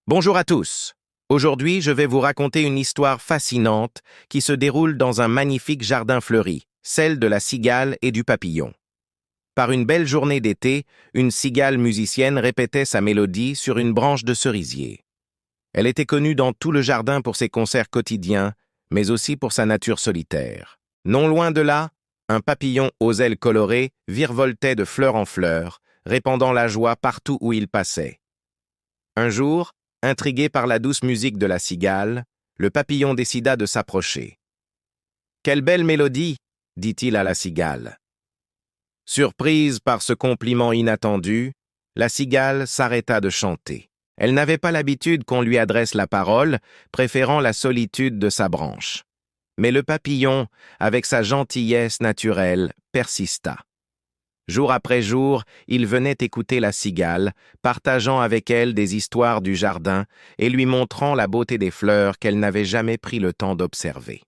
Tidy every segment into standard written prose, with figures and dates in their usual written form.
Bonjour à tous. Aujourd'hui, je vais vous raconter une histoire fascinante qui se déroule dans un magnifique jardin fleuri, celle de la cigale et du papillon. Par une belle journée d'été, une cigale musicienne répétait sa mélodie sur une branche de cerisier. Elle était connue dans tout le jardin pour ses concerts quotidiens, mais aussi pour sa nature solitaire. Non loin de là, un papillon aux ailes colorées virevoltait de fleur en fleur, répandant la joie partout où il passait. Un jour, intrigué par la douce musique de la cigale, le papillon décida de s'approcher. « Quelle belle mélodie !» dit-il à la cigale. Surprise par ce compliment inattendu, la cigale s'arrêta de chanter. Elle n'avait pas l'habitude qu'on lui adresse la parole, préférant la solitude de sa branche. Mais le papillon, avec sa gentillesse naturelle, persista. Jour après jour, il venait écouter la cigale, partageant avec elle des histoires du jardin et lui montrant la beauté des fleurs qu'elle n'avait jamais pris le temps d'observer.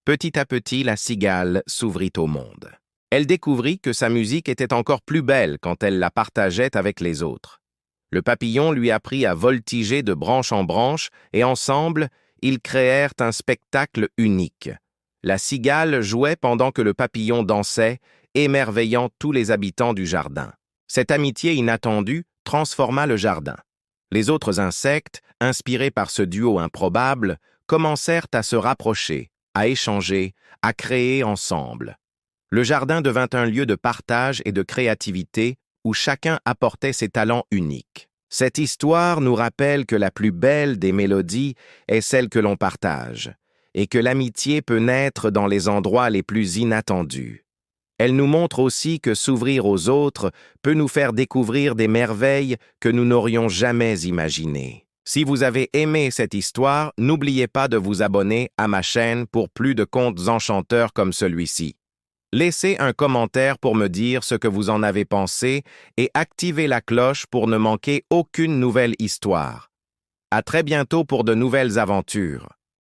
Petit à petit, la cigale s'ouvrit au monde. Elle découvrit que sa musique était encore plus belle quand elle la partageait avec les autres. Le papillon lui apprit à voltiger de branche en branche et ensemble, ils créèrent un spectacle unique. La cigale jouait pendant que le papillon dansait, émerveillant tous les habitants du jardin. Cette amitié inattendue transforma le jardin. Les autres insectes, inspirés par ce duo improbable, commencèrent à se rapprocher, à échanger, à créer ensemble. Le jardin devint un lieu de partage et de créativité où chacun apportait ses talents uniques. Cette histoire nous rappelle que la plus belle des mélodies est celle que l'on partage, et que l'amitié peut naître dans les endroits les plus inattendus. Elle nous montre aussi que s'ouvrir aux autres peut nous faire découvrir des merveilles que nous n'aurions jamais imaginées. Si vous avez aimé cette histoire, n'oubliez pas de vous abonner à ma chaîne pour plus de contes enchanteurs comme celui-ci. Laissez un commentaire pour me dire ce que vous en avez pensé et activez la cloche pour ne manquer aucune nouvelle histoire. À très bientôt pour de nouvelles aventures.